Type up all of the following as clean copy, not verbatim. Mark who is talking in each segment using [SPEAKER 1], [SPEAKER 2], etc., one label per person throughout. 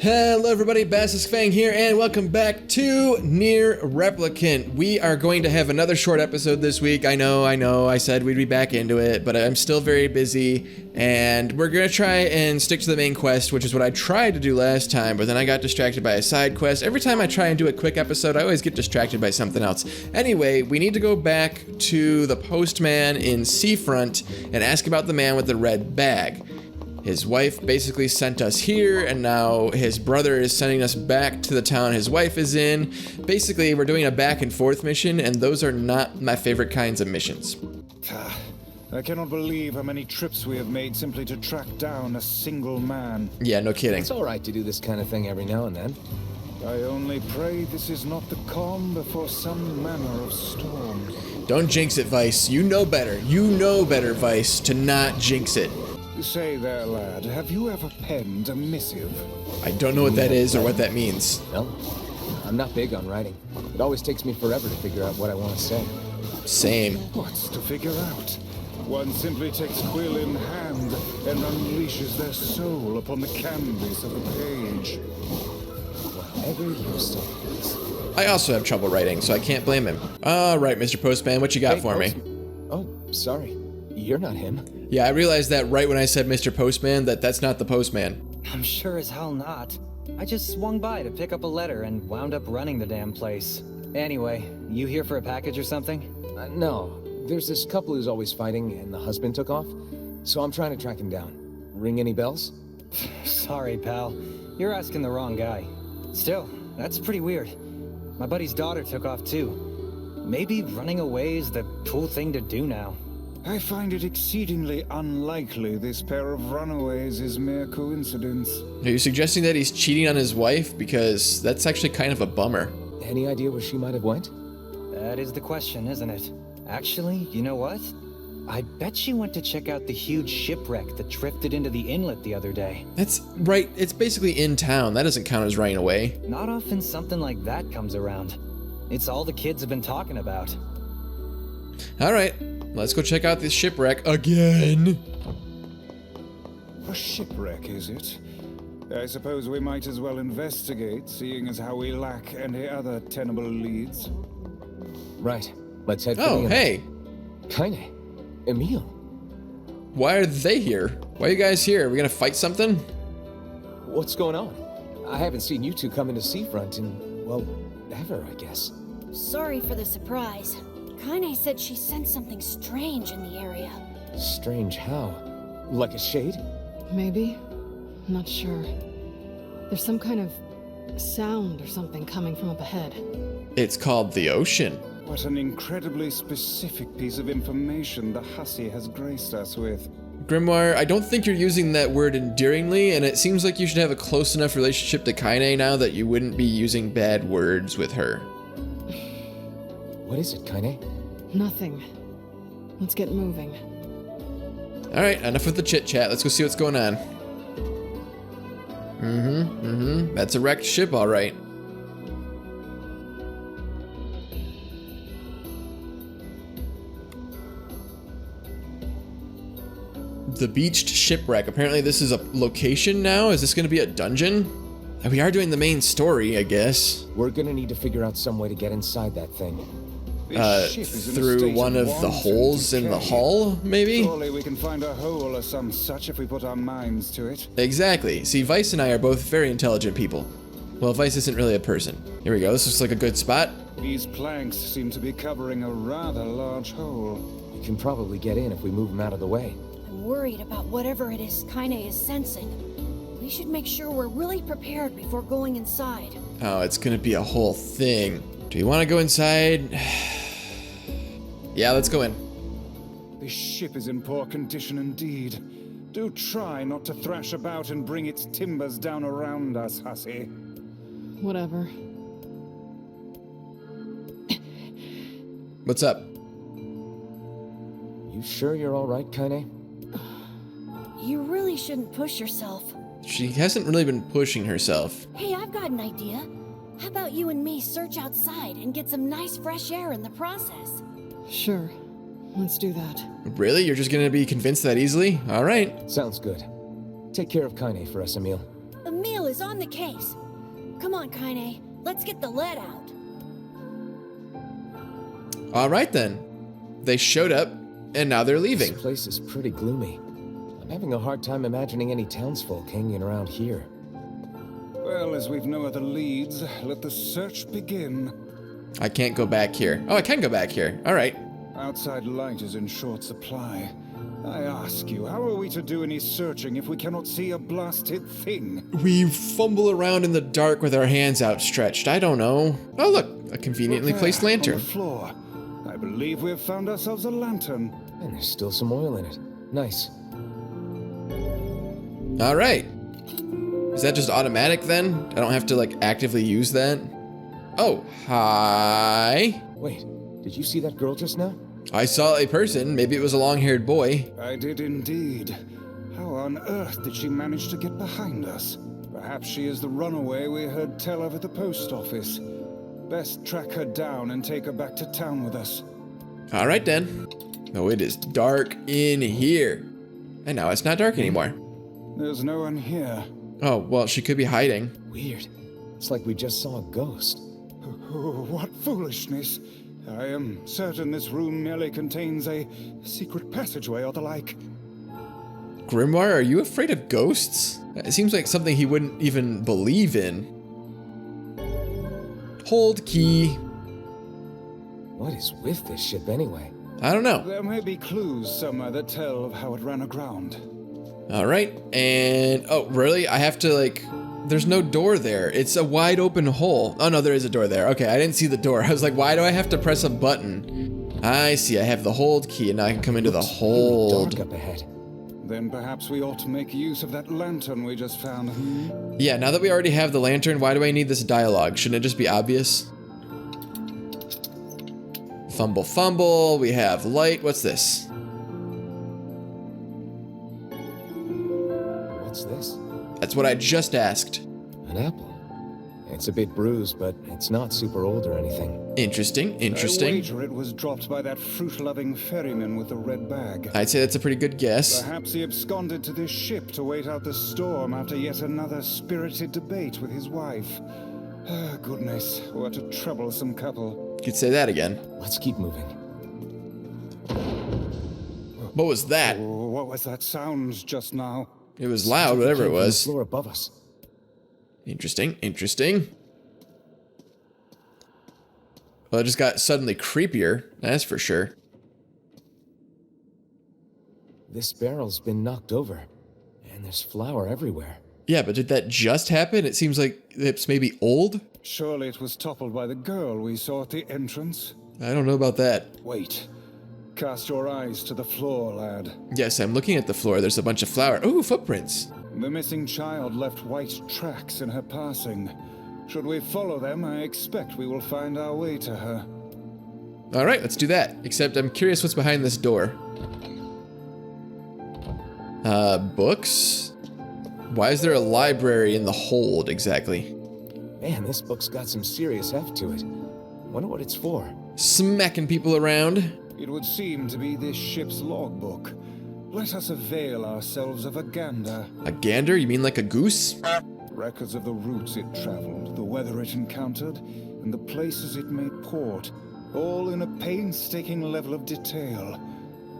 [SPEAKER 1] Hello everybody, Bassisk Fang here, and welcome back to NieR Replicant. We are going to have another short episode this week. I know, I said we'd be back into it, but I'm still very busy, and we're gonna try and stick to the main quest, which is what I tried to do last time, but then I got distracted by a side quest. Every time I try and do a quick episode, I always get distracted by something else. Anyway, we need to go back to the postman in Seafront and ask about the man with the red bag. His wife basically sent us here, and now his brother is sending us back to the town his wife is in. Basically, we're doing a back and forth mission, and those are not my favorite kinds of missions.
[SPEAKER 2] I cannot believe how many trips we have made simply to track down a single man.
[SPEAKER 1] Yeah, no kidding.
[SPEAKER 3] It's all right to do this kind of thing every now and then.
[SPEAKER 2] I only pray this is not the calm before some manner of storm.
[SPEAKER 1] Don't jinx it, Vice. You know better. You know better, Vice, to not jinx it.
[SPEAKER 2] Say there, lad, have you ever penned a missive?
[SPEAKER 1] I don't know what that is or what that means.
[SPEAKER 3] No, I'm not big on writing. It always takes me forever to figure out what I want to say.
[SPEAKER 1] Same.
[SPEAKER 2] What's to figure out? One simply takes quill in hand and unleashes their soul upon the canvas of the page.
[SPEAKER 3] Whatever you say.
[SPEAKER 1] I also have trouble writing, so I can't blame him. All right, Mr. Postman, what you got for me?
[SPEAKER 3] Oh, sorry. You're not him.
[SPEAKER 1] Yeah, I realized that right when I said Mr. Postman, that's not the postman.
[SPEAKER 4] I'm sure as hell not. I just swung by to pick up a letter and wound up running the damn place. Anyway, you here for a package or something?
[SPEAKER 3] No. There's this couple who's always fighting, and the husband took off. So I'm trying to track him down. Ring any bells?
[SPEAKER 4] Sorry, pal. You're asking the wrong guy. Still, that's pretty weird. My buddy's daughter took off too. Maybe running away is the cool thing to do now.
[SPEAKER 2] I find it exceedingly unlikely this pair of runaways is mere coincidence.
[SPEAKER 1] Are you suggesting that he's cheating on his wife? Because that's actually kind of a bummer.
[SPEAKER 3] Any idea where she might have went?
[SPEAKER 4] That is the question, isn't it? Actually, you know what? I bet she went to check out the huge shipwreck that drifted into the inlet the other day.
[SPEAKER 1] That's right, it's basically in town. That doesn't count as running away.
[SPEAKER 4] Not often something like that comes around. It's all the kids have been talking about.
[SPEAKER 1] Alright, let's go check out this shipwreck again.
[SPEAKER 2] A shipwreck, is it? I suppose we might as well investigate, seeing as how we lack any other tenable leads.
[SPEAKER 3] Right. Let's head for the
[SPEAKER 1] Oh,
[SPEAKER 3] inlet.
[SPEAKER 1] hey.
[SPEAKER 3] Kaine. Emil.
[SPEAKER 1] Why are they here? Why are you guys here? Are we gonna fight something?
[SPEAKER 3] What's going on? I haven't seen you two come into Seafront in, well, ever, I guess.
[SPEAKER 5] Sorry for the surprise. Kaine said she sensed something strange in the area.
[SPEAKER 3] Strange how? Like a shade?
[SPEAKER 6] Maybe. I'm not sure. There's some kind of sound or something coming from up ahead.
[SPEAKER 1] It's called the ocean.
[SPEAKER 2] What an incredibly specific piece of information the hussy has graced us with.
[SPEAKER 1] Grimoire, I don't think you're using that word endearingly, and it seems like you should have a close enough relationship to Kaine now that you wouldn't be using bad words with her.
[SPEAKER 3] What is it, Kaine?
[SPEAKER 6] Nothing. Let's get moving.
[SPEAKER 1] Alright, enough with the chit-chat. Let's go see what's going on. That's a wrecked ship, alright. The beached shipwreck. Apparently this is a location now? Is this going to be a dungeon? We are doing the main story, I guess.
[SPEAKER 3] We're gonna need to figure out some way to get inside that thing.
[SPEAKER 2] This ship is in a
[SPEAKER 1] Through
[SPEAKER 2] state
[SPEAKER 1] one of the
[SPEAKER 2] wanton
[SPEAKER 1] holes in the
[SPEAKER 2] decay.
[SPEAKER 1] hull, maybe?
[SPEAKER 2] Surely we can find a hole or some such if we put our minds to it.
[SPEAKER 1] Exactly. See, Vice and I are both very intelligent people. Well, Vice isn't really a person. Here we go. This looks like a good spot.
[SPEAKER 2] These planks seem to be covering a rather large hole.
[SPEAKER 3] We can probably get in if we move them out of the way.
[SPEAKER 5] I'm worried about whatever it is Kaine is sensing. We should make sure we're really prepared before going inside.
[SPEAKER 1] Oh, it's gonna be a whole thing. Do you want to go inside? Yeah, let's go in.
[SPEAKER 2] This ship is in poor condition indeed. Do try not to thrash about and bring its timbers down around us, hussy.
[SPEAKER 6] Whatever.
[SPEAKER 1] What's up?
[SPEAKER 3] You sure you're all right, Kaine?
[SPEAKER 5] You really shouldn't push yourself.
[SPEAKER 1] She hasn't really been pushing herself.
[SPEAKER 5] Hey, I've got an idea. How about you and me search outside and get some nice fresh air in the process?
[SPEAKER 6] Sure. Let's do that.
[SPEAKER 1] Really? You're just gonna be convinced that easily? Alright.
[SPEAKER 3] Sounds good. Take care of Kaine for us, Emil.
[SPEAKER 5] Emil is is on the case. Come on, Kaine. Let's get the lead out.
[SPEAKER 1] All right then. They showed up, and now they're leaving.
[SPEAKER 3] This place is pretty gloomy. I'm having a hard time imagining any townsfolk hanging around here.
[SPEAKER 2] Well, as we've no other leads, let the search begin.
[SPEAKER 1] I can't go back here. Oh, I can go back here. All right.
[SPEAKER 2] Outside light is in short supply. I ask you, how are we to do any searching if we cannot see a blasted thing?
[SPEAKER 1] We fumble around in the dark with our hands outstretched. I don't know. Oh, look, a conveniently
[SPEAKER 2] Look
[SPEAKER 1] placed
[SPEAKER 2] there,
[SPEAKER 1] lantern.
[SPEAKER 2] on the floor. I believe we have found ourselves a lantern.
[SPEAKER 3] And there's still some oil in it. Nice.
[SPEAKER 1] All right. Is that just automatic then? I don't have to like actively use that? Oh, hi.
[SPEAKER 3] Wait, did you see that girl just now?
[SPEAKER 1] I saw a person. Maybe it was a long-haired boy.
[SPEAKER 2] I did indeed. How on earth did she manage to get behind us? Perhaps she is the runaway we heard tell of at the post office. Best track her down and take her back to town with us.
[SPEAKER 1] All right then. Oh, it is dark in here. And now it's not dark anymore.
[SPEAKER 2] There's no one here.
[SPEAKER 1] Oh, well, she could be hiding.
[SPEAKER 3] Weird. It's like we just saw a ghost.
[SPEAKER 2] Oh, what foolishness. I am certain this room merely contains a secret passageway or the like.
[SPEAKER 1] Grimoire, are you afraid of ghosts? It seems like something he wouldn't even believe in. Hold key.
[SPEAKER 3] What is with this ship anyway?
[SPEAKER 1] I don't know.
[SPEAKER 2] There may be clues somewhere that tell of how it ran aground.
[SPEAKER 1] All right, and oh, really? I have to like, there's no door there. It's a wide open hole. Oh no, there is a door there. Okay, I didn't see the door. I was like, why do I have to press a button? I see, I have the hold key and now I can come into the
[SPEAKER 3] Looks
[SPEAKER 1] hold.
[SPEAKER 3] really dark up ahead.
[SPEAKER 2] Then perhaps we ought to make use of that lantern we just found.
[SPEAKER 1] Yeah, now that we already have the lantern, why do I need this dialogue? Shouldn't it just be obvious? Fumble, fumble. We have light. What's this?
[SPEAKER 3] What's this?
[SPEAKER 1] That's what I just asked.
[SPEAKER 3] An apple. It's a bit bruised, but it's not super old or anything.
[SPEAKER 1] Interesting,
[SPEAKER 2] I
[SPEAKER 1] interesting.
[SPEAKER 2] wager it was dropped by that fruit-loving ferryman with the red bag.
[SPEAKER 1] I'd say that's a pretty good guess.
[SPEAKER 2] Perhaps he absconded to this ship to wait out the storm after yet another spirited debate with his wife. Ah, goodness, what a troublesome couple.
[SPEAKER 1] You could say that again.
[SPEAKER 3] Let's keep moving.
[SPEAKER 1] What was that?
[SPEAKER 2] Oh, what was that sound just now?
[SPEAKER 1] It was loud, whatever it
[SPEAKER 3] Came from the
[SPEAKER 1] was.
[SPEAKER 3] floor above us.
[SPEAKER 1] Interesting, interesting. Well, it just got suddenly creepier, that's for sure.
[SPEAKER 3] This barrel's been knocked over, and there's flour everywhere.
[SPEAKER 1] Yeah, but did that just happen? It seems like it's maybe old.
[SPEAKER 2] Surely it was toppled by the girl we saw at the entrance.
[SPEAKER 1] I don't know about that.
[SPEAKER 2] Wait. Cast your eyes to the floor, lad.
[SPEAKER 1] Yes, I'm looking at the floor. There's a bunch of flour. Ooh, footprints.
[SPEAKER 2] The missing child left white tracks in her passing. Should we follow them, I expect we will find our way to her.
[SPEAKER 1] All right, let's do that. Except I'm curious what's behind this door. Books? Why is there a library in the hold exactly?
[SPEAKER 3] Man, this book's got some serious heft to it. Wonder what it's for.
[SPEAKER 1] Smacking people around.
[SPEAKER 2] It would seem to be this ship's logbook. Let us avail ourselves of a gander.
[SPEAKER 1] A gander? You mean like a goose?
[SPEAKER 2] Records of the routes it traveled, the weather it encountered, and the places it made port, all in a painstaking level of detail.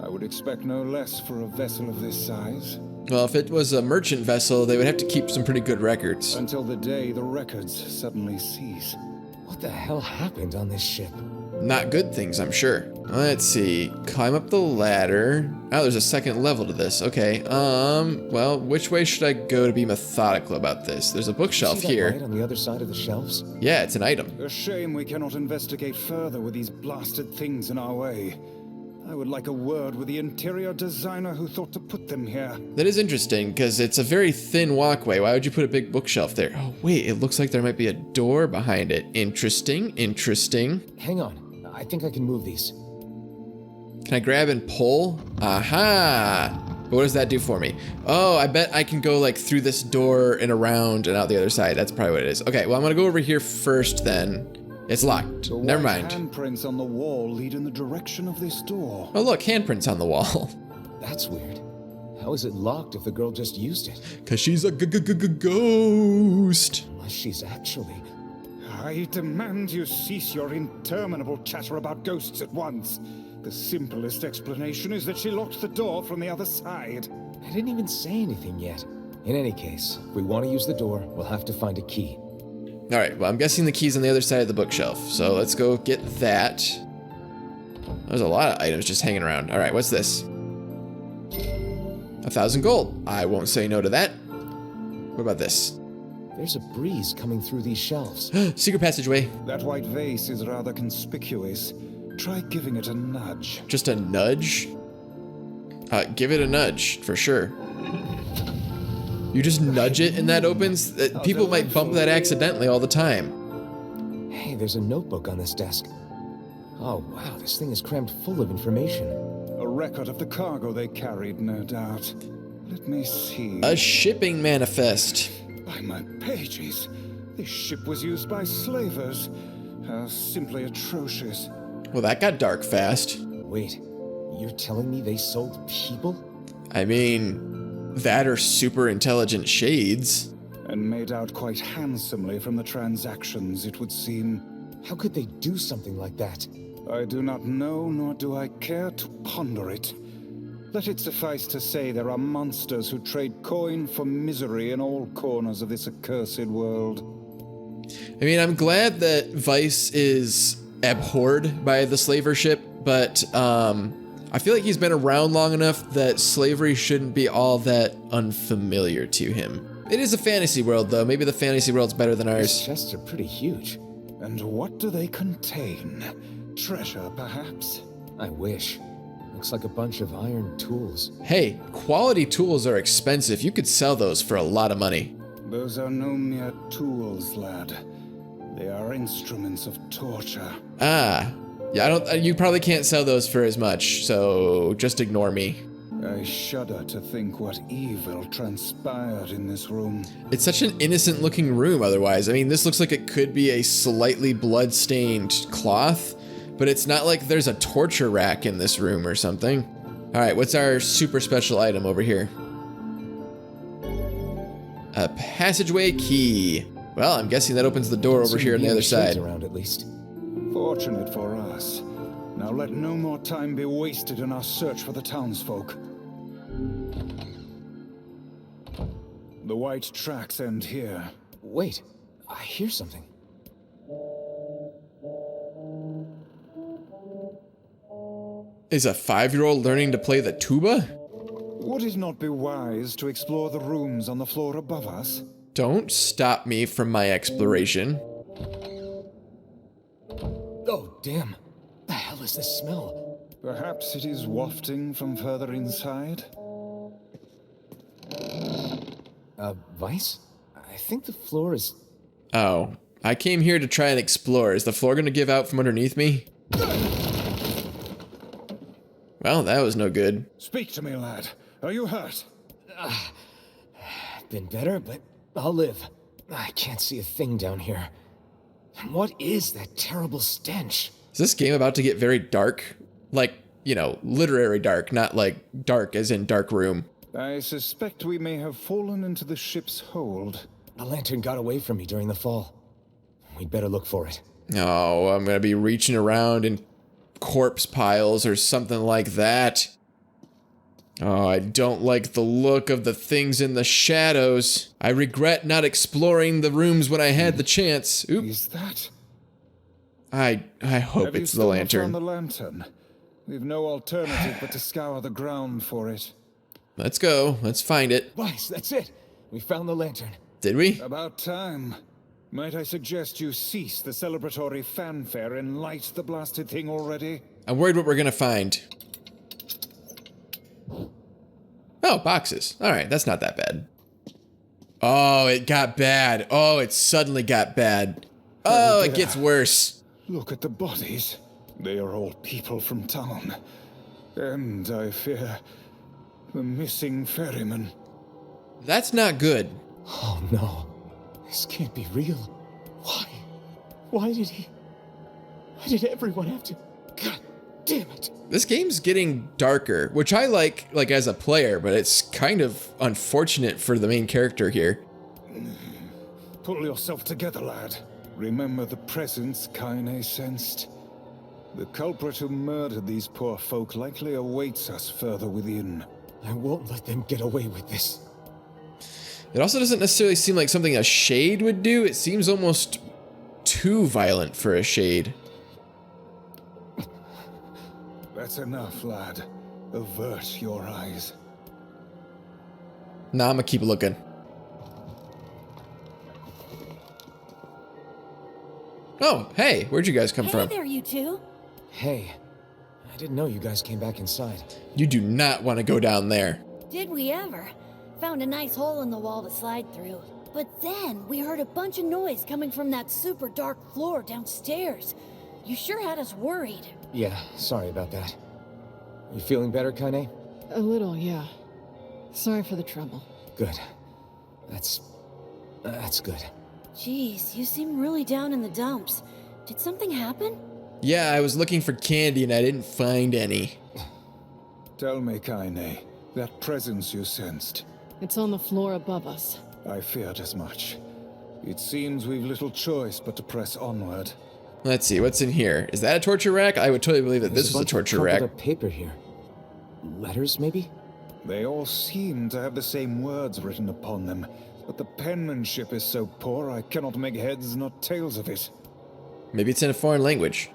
[SPEAKER 2] I would expect no less for a vessel of this size.
[SPEAKER 1] Well, if it was a merchant vessel, they would have to keep some pretty good records.
[SPEAKER 2] Until the day the records suddenly cease.
[SPEAKER 3] What the hell happened on this ship?
[SPEAKER 1] Not good things, I'm sure. Let's see. Climb up the ladder. Oh, there's a second level to this. Okay. Well, which way should I go to be methodical about this? There's a bookshelf
[SPEAKER 3] See that
[SPEAKER 1] here.
[SPEAKER 3] light on the other side of the shelves?
[SPEAKER 1] Yeah, it's an item.
[SPEAKER 2] A shame we cannot investigate further with these blasted things in our way. I would like a word with the interior designer who thought to put them here.
[SPEAKER 1] That is interesting, because it's a very thin walkway. Why would you put a big bookshelf there? Oh, wait, it looks like there might be a door behind it. Interesting, interesting.
[SPEAKER 3] Hang on. I think I can move these.
[SPEAKER 1] Can I grab and pull? Aha! But what does that do for me? Oh, I bet I can go like through this door and around and out the other side. That's probably what it is. Okay, well, I'm gonna go over here first then. It's locked.
[SPEAKER 2] The
[SPEAKER 1] Never
[SPEAKER 2] white
[SPEAKER 1] mind.
[SPEAKER 2] handprints on the wall lead in the direction of this door.
[SPEAKER 1] Oh, look, handprints on the wall.
[SPEAKER 3] That's weird. How is it locked if the girl just used it?
[SPEAKER 1] Cause she's a ghost.
[SPEAKER 3] Unless she's actually...
[SPEAKER 2] I demand you cease your interminable chatter about ghosts at once. The simplest explanation is that she locked the door from the other side.
[SPEAKER 3] I didn't even say anything yet. In any case, if we want to use the door, we'll have to find a key.
[SPEAKER 1] All right, well, I'm guessing the key's on the other side of the bookshelf. So let's go get that. There's a lot of items just hanging around. All right, what's this? 1,000 gold. I won't say no to that. What about this?
[SPEAKER 3] There's a breeze coming through these shelves.
[SPEAKER 1] Secret passageway.
[SPEAKER 2] That white vase is rather conspicuous. Try giving it a nudge.
[SPEAKER 1] Just a nudge? Give it a nudge, for sure. You just nudge it and that opens? People might bump that accidentally all the time.
[SPEAKER 3] Hey, there's a notebook on this desk. Oh, wow, this thing is crammed full of information.
[SPEAKER 2] A record of the cargo they carried, no doubt. Let me see.
[SPEAKER 1] A shipping manifest.
[SPEAKER 2] By my pages, this ship was used by slavers. How simply atrocious.
[SPEAKER 1] Well, that got dark fast.
[SPEAKER 3] Wait, you're telling me they sold people?
[SPEAKER 1] I mean, that or super intelligent shades.
[SPEAKER 2] And made out quite handsomely from the transactions, it would seem.
[SPEAKER 3] How could they do something like that?
[SPEAKER 2] I do not know, nor do I care to ponder it. Let it suffice to say there are monsters who trade coin for misery in all corners of this accursed world.
[SPEAKER 1] I mean, I'm glad that Vice is abhorred by the slaver ship, but I feel like he's been around long enough that slavery shouldn't be all that unfamiliar to him. It is a fantasy world, though. Maybe the fantasy world's better than
[SPEAKER 3] These
[SPEAKER 1] ours.
[SPEAKER 3] chests are pretty huge.
[SPEAKER 2] And what do they contain? Treasure, perhaps?
[SPEAKER 3] I wish. Looks like a bunch of iron tools.
[SPEAKER 1] Hey, quality tools are expensive. You could sell those for a lot of money.
[SPEAKER 2] Those are no mere tools, lad. They are instruments of torture.
[SPEAKER 1] Ah, yeah, you probably can't sell those for as much, so just ignore me.
[SPEAKER 2] I shudder to think what evil transpired in this room.
[SPEAKER 1] It's such an innocent looking room otherwise. I mean, this looks like it could be a slightly blood-stained cloth, but it's not like there's a torture rack in this room or something. All right, what's our super special item over here? A passageway key. Well, I'm guessing that opens the door over here on the other side.
[SPEAKER 3] Around at least.
[SPEAKER 2] Fortunate for us. Now let no more time be wasted in our search for the townsfolk. The white tracks end here.
[SPEAKER 3] Wait, I hear something.
[SPEAKER 1] Is a 5-year-old learning to play the tuba?
[SPEAKER 2] Would it not be wise to explore the rooms on the floor above us?
[SPEAKER 1] Don't stop me from my exploration.
[SPEAKER 3] Oh, damn. The hell is this smell?
[SPEAKER 2] Perhaps it is wafting from further inside?
[SPEAKER 3] Vice? I think the floor is...
[SPEAKER 1] Oh, I came here to try and explore. Is the floor gonna give out from underneath me? Well, that was no good.
[SPEAKER 2] Speak to me, lad. Are you hurt?
[SPEAKER 3] Been better, but I'll live. I can't see a thing down here. And what is that terrible stench?
[SPEAKER 1] Is this game about to get very dark? Like, you know, literary dark, not like dark as in dark room.
[SPEAKER 2] I suspect we may have fallen into the ship's hold.
[SPEAKER 3] The lantern got away from me during the fall. We'd better look for it.
[SPEAKER 1] Oh, I'm gonna be reaching around in corpse piles or something like that. Oh, I don't like the look of the things in the shadows. I regret not exploring the rooms when I had the chance. Oop.
[SPEAKER 2] Is that?
[SPEAKER 1] I hope
[SPEAKER 2] Have you
[SPEAKER 1] it's the
[SPEAKER 2] still not
[SPEAKER 1] lantern.
[SPEAKER 2] found the lantern? We've no alternative but to scour the ground for it.
[SPEAKER 1] Let's go. Let's find it.
[SPEAKER 3] Vice, that's it. We found the lantern.
[SPEAKER 1] Did we?
[SPEAKER 2] About time. Might I suggest you cease the celebratory fanfare and light the blasted thing already?
[SPEAKER 1] I'm worried what we're gonna find. Oh, boxes. All right, that's not that bad. Oh, it got bad. Oh, it suddenly got bad. Oh, it gets worse.
[SPEAKER 2] Look at the bodies. They are all people from town. And, I fear, the missing ferryman.
[SPEAKER 1] That's not good.
[SPEAKER 3] Oh no. This can't be real. Why? Why did everyone have to... God damn it.
[SPEAKER 1] This game's getting darker, which I like as a player, but it's kind of unfortunate for the main character here.
[SPEAKER 2] Pull yourself together, lad. Remember the presence Kaine sensed. The culprit who murdered these poor folk likely awaits us further within.
[SPEAKER 3] I won't let them get away with this.
[SPEAKER 1] It also doesn't necessarily seem like something a shade would do. It seems almost too violent for a shade.
[SPEAKER 2] That's enough, lad. Avert your eyes.
[SPEAKER 1] Nah, I'm gonna keep looking. Oh, hey, where'd you guys come from?
[SPEAKER 5] Hey there, you two.
[SPEAKER 3] Hey, I didn't know you guys came back inside.
[SPEAKER 1] You do not want to go down there.
[SPEAKER 5] Did we ever? Found a nice hole in the wall to slide through. But then we heard a bunch of noise coming from that super dark floor downstairs. You sure had us worried.
[SPEAKER 3] Yeah, sorry about that. You feeling better, Kaine?
[SPEAKER 6] A little, yeah. Sorry for the trouble.
[SPEAKER 3] Good. That's good.
[SPEAKER 5] Jeez, you seem really down in the dumps. Did something happen?
[SPEAKER 1] Yeah, I was looking for candy and I didn't find any.
[SPEAKER 2] Tell me, Kaine, that presence you sensed.
[SPEAKER 6] It's on the floor above us.
[SPEAKER 2] I feared as much. It seems we've little choice but to press onward.
[SPEAKER 1] Let's see, what's in here? Is that a torture rack? I would totally believe that this was a torture rack.
[SPEAKER 3] There's a bunch of crumpled up paper here. Letters, maybe?
[SPEAKER 2] They all seem to have the same words written upon them, but the penmanship is so poor I cannot make heads nor tails of it.
[SPEAKER 1] Maybe it's in a foreign language.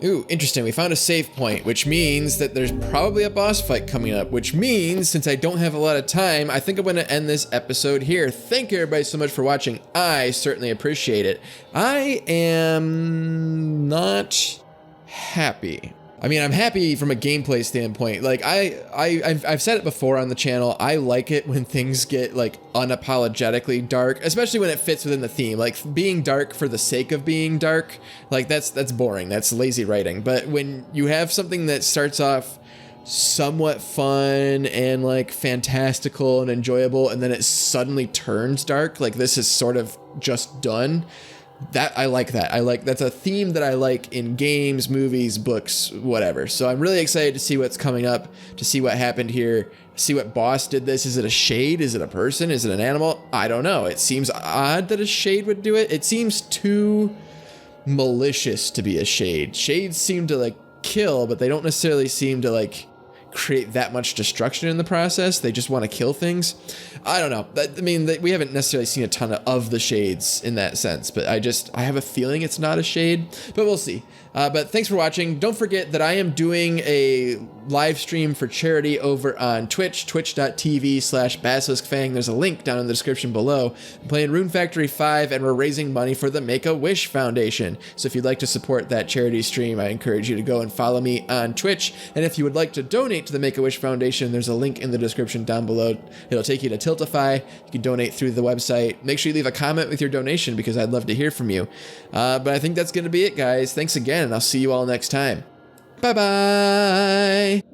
[SPEAKER 1] Ooh, interesting. We found a save point, which means that there's probably a boss fight coming up, which means since I don't have a lot of time, I think I'm going to end this episode here. Thank you everybody so much for watching. I certainly appreciate it. I am not happy. I mean, I'm happy from a gameplay standpoint. Like I've said it before on the channel. I like it when things get like unapologetically dark, especially when it fits within the theme. Like being dark for the sake of being dark, like that's boring. That's lazy writing. But when you have something that starts off somewhat fun and like fantastical and enjoyable, and then it suddenly turns dark, like this is sort of just done. That I like that. That's a theme that I like in games, movies, books, whatever. So I'm really excited to see what's coming up, to see what happened here, see what boss did this. Is it a shade? Is it a person? Is it an animal? I don't know. It seems odd that a shade would do it. It seems too malicious to be a shade. Shades seem to like kill, but they don't necessarily seem to like create that much destruction in the process. They just want to kill things. I don't know. I mean, we haven't necessarily seen a ton of the shades in that sense, but I have a feeling it's not a shade, but we'll see. But thanks for watching. Don't forget that I am doing a live stream for charity over on Twitch, twitch.tv/BasiliskFang. There's a link down in the description below. I'm playing Rune Factory 5, and we're raising money for the Make-A-Wish Foundation. So if you'd like to support that charity stream, I encourage you to go and follow me on Twitch. And if you would like to donate to the Make-A-Wish Foundation, there's a link in the description down below. It'll take you to Tiltify. You can donate through the website. Make sure you leave a comment with your donation because I'd love to hear from you. But I think that's going to be it, guys. Thanks again, and I'll see you all next time. Bye-bye!